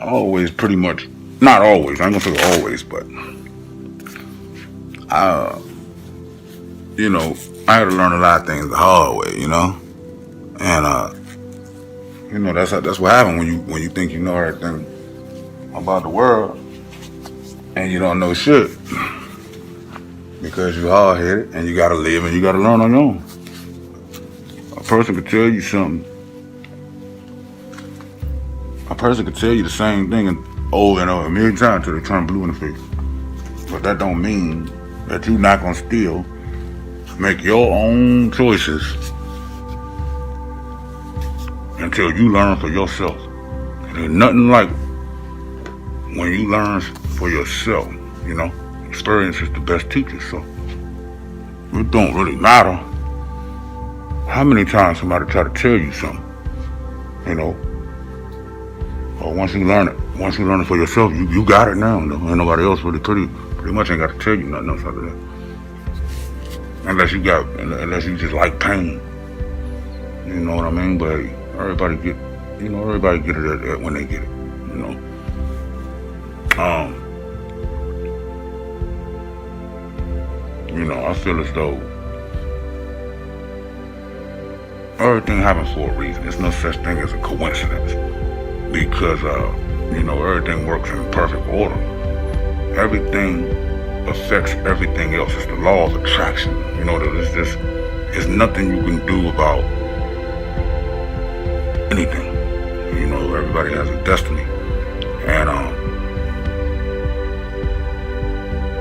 always pretty much, not always, I ain't gonna say always, but you know, I had to learn a lot of things the hard way, you know? And you know, that's what happens when you think you know everything about the world and you don't know shit. Because you're hard headed and you gotta live and you gotta learn on your own. A person could tell you something. A person could tell you the same thing over and over a million times until they turn blue in the face. But that don't mean that you're not gonna still make your own choices until you learn for yourself. There's nothing like when you learn for yourself, you know. Experience is the best teacher, so it don't really matter how many times somebody try to tell you something, you know. Or once you learn it for yourself, you got it now. Ain't nobody else really pretty much ain't got to tell you nothing else after that. Unless you just like pain. You know what I mean? But everybody get it when they get it, you know. You know, I feel as though everything happens for a reason. There's no such thing as a coincidence. Because you know, everything works in perfect order. Everything affects everything else. It's the law of attraction. You know, there's nothing you can do about anything. You know, everybody has a destiny. And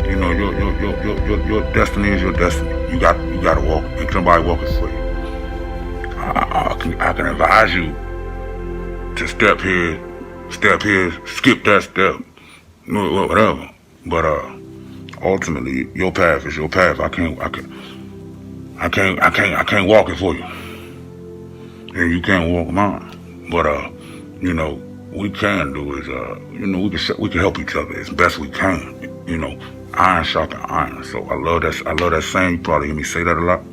you know, your destiny is your destiny. You gotta walk, and somebody walk it for you. I can advise you to step here, skip that step, whatever. But ultimately, your path is your path. I can't walk it for you, and you can't walk mine. But you know, we can do is you know, we can help each other as best we can. You know, iron sharpen iron. So I love that saying. You probably hear me say that a lot,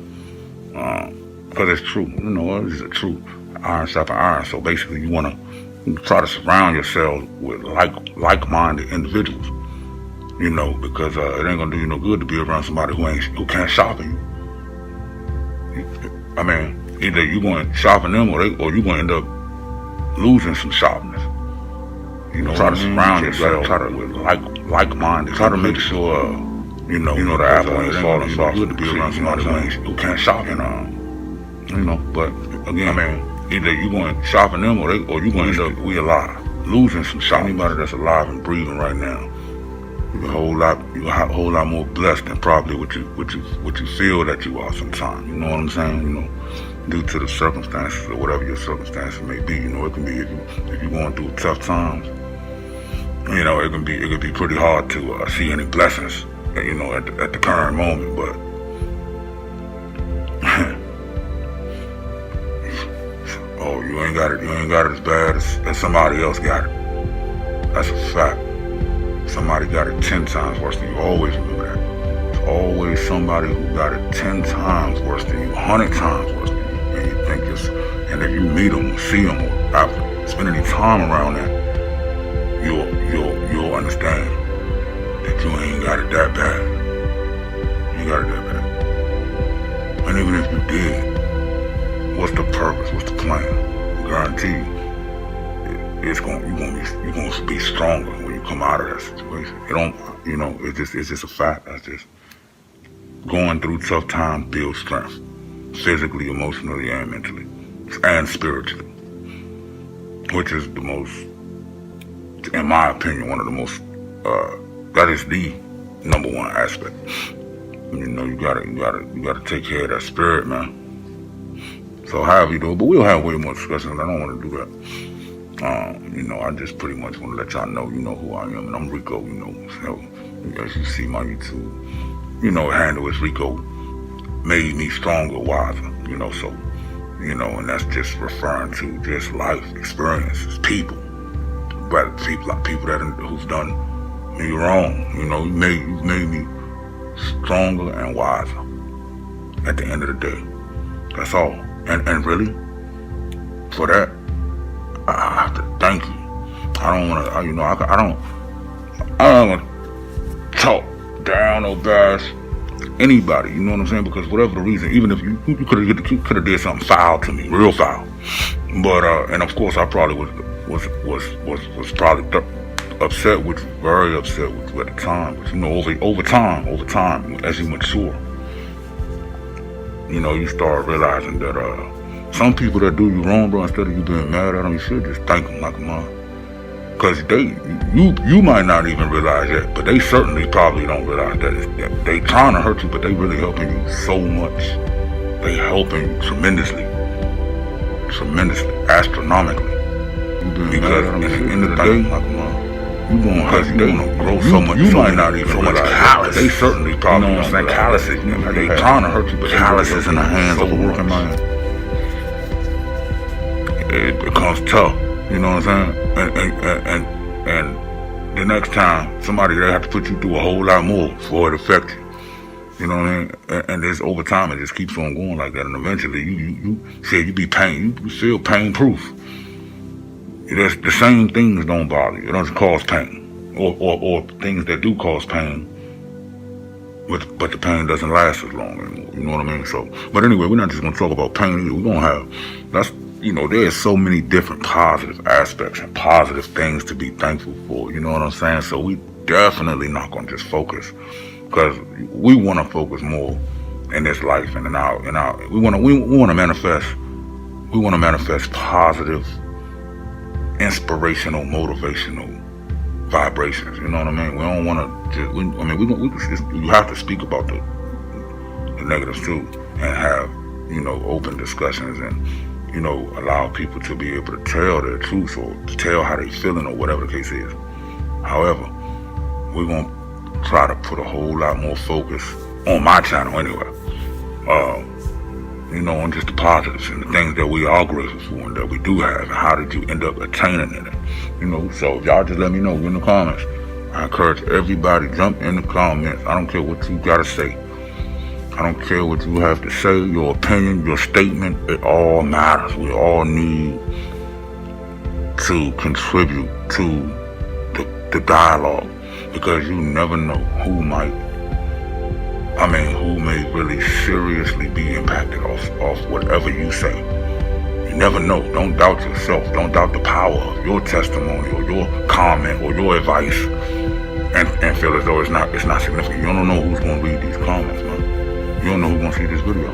because it's true. You know, it's the truth. Iron sharpen iron. So basically, you want to try to surround yourself with like-minded individuals. You know, because it ain't gonna do you no good to be around somebody who can't sharpen you. I mean, either you going to sharpen them or you going to end up losing some sharpness. You know, try to surround yourself with like-minded. Try to make sure you know the apple ain't falling soft. Good to be around somebody who can't sharpen you know, but again, I mean, either you going to sharpen them or you going to end up alive, losing some sharpness. Anybody that's alive and breathing right now, you're a whole lot more blessed than probably what you feel that you are sometimes. You know what I'm saying? You know, due to the circumstances or whatever your circumstances may be. You know, it can be if you're going through tough times. You know, it can be pretty hard to see any blessings. You know, at the current moment, but oh, you ain't got it as bad as somebody else got it. That's a fact. Somebody got it 10 times worse than you. Always remember that. There's always somebody who got it 10 times worse than you, 100 times worse than you. And you think and if you meet them or see them or after spend any time around that, you'll understand that you ain't got it that bad. You ain't got it that bad. And even if you did, what's the purpose? What's the plan? I guarantee you, you're gonna be stronger when you come out of that situation. It's just a fact. That's just going through tough times builds strength, physically, emotionally, and mentally, and spiritually, which is the most, in my opinion, one of the most. That is the number one aspect. You know, you gotta take care of that spirit, man. So however you do it, but we'll have way more discussions. I don't want to do that. You know, I just pretty much want to let y'all know, you know who I am, and I'm Rico. You know, so as you see my YouTube, you know, handle is Rico. Made me stronger, wiser. You know, so you know, and that's just referring to just life experiences, people, but people who's done me wrong. You know, you made me stronger and wiser. At the end of the day, that's all. And really, for that, I have to thank you. I don't want to, I don't want to talk down or bash anybody. You know what I'm saying? Because whatever the reason, even if you could have did something foul to me, real foul. But and of course I probably was probably upset with you, very upset with you at the time. But over time, as you mature, you start realizing that some people that do you wrong, bro, instead of you being mad at them, you should just thank them like a man. Because you might not even realize that, but they certainly probably don't realize that they trying to hurt you, but they really helping you so much. They helping you tremendously, astronomically. Because at the end of the day, you gonna grow so much. You might not even realize callous. They certainly probably don't realize calluses. They trying to hurt you, but calluses in the hands of a working man. It becomes tough. You know what I'm saying? And the next time, somebody they have to put you through a whole lot more before it affects you. You know what I mean? And there's over time, it just keeps on going like that. And eventually, you feel pain proof. The same things don't bother you. It doesn't cause pain, or things that do cause pain, but the pain doesn't last as long anymore. You know what I mean? So, but anyway, we're not just gonna talk about pain either. We're gonna have there's so many different positive aspects and positive things to be thankful for. You know what I'm saying? So we definitely not gonna just focus, because we want to focus more in this life and in our we want to manifest. We want to manifest positive, inspirational, motivational vibrations. You know what I mean? We don't want to you have to speak about the negatives too, and have open discussions, and allow people to be able to tell their truth, or to tell how they feeling, or whatever the case is. However, we're gonna try to put a whole lot more focus on my channel anyway, on just the positives and the things that we are grateful for and that we do have, and how did you end up attaining in it. So y'all just let me know in the comments. I encourage everybody, jump in the comments. I don't care what you gotta say. I don't care what you have to say, your opinion, your statement, it all matters. We all need to contribute to the dialogue, because you never know who may really seriously be impacted off whatever you say. You never know. Don't doubt yourself. Don't doubt the power of your testimony or your comment or your advice, and feel as though it's not significant. You don't know who's gonna read these comments, man. You don't know who's gonna see this video.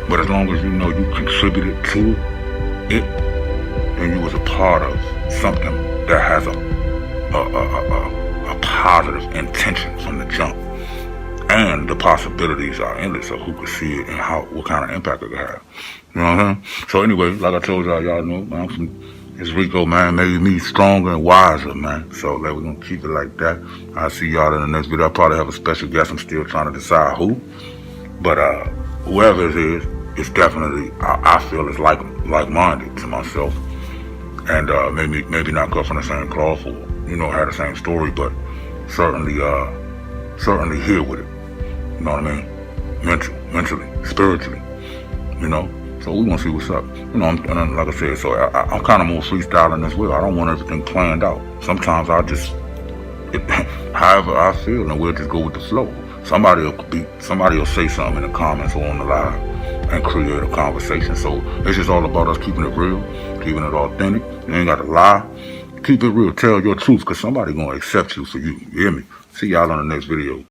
But as long as you know you contributed to it, and you was a part of something that has a positive intention from the jump, and the possibilities are endless of who could see it and what kind of impact it could have. You know what I'm saying? So anyway, like I told y'all know, man, it's Rico, man, made me stronger and wiser, man. So we're gonna keep it like that. I'll see y'all in the next video. I'll probably have a special guest. I'm still trying to decide who. But whoever it is, it's definitely, I feel it's like-minded to myself. And maybe not cut from the same cloth, or have the same story, but certainly here with it. You know what I mean? Mentally, spiritually. So we gonna see what's up. And like I said, so I'm kind of more freestyling as well. I don't want everything planned out. Sometimes however I feel, and we'll just go with the flow. Somebody will say something in the comments or on the live and create a conversation. So it's just all about us keeping it real, keeping it authentic. You ain't got to lie. Keep it real. Tell your truth, because somebody gonna accept you for you. You hear me? See y'all on the next video.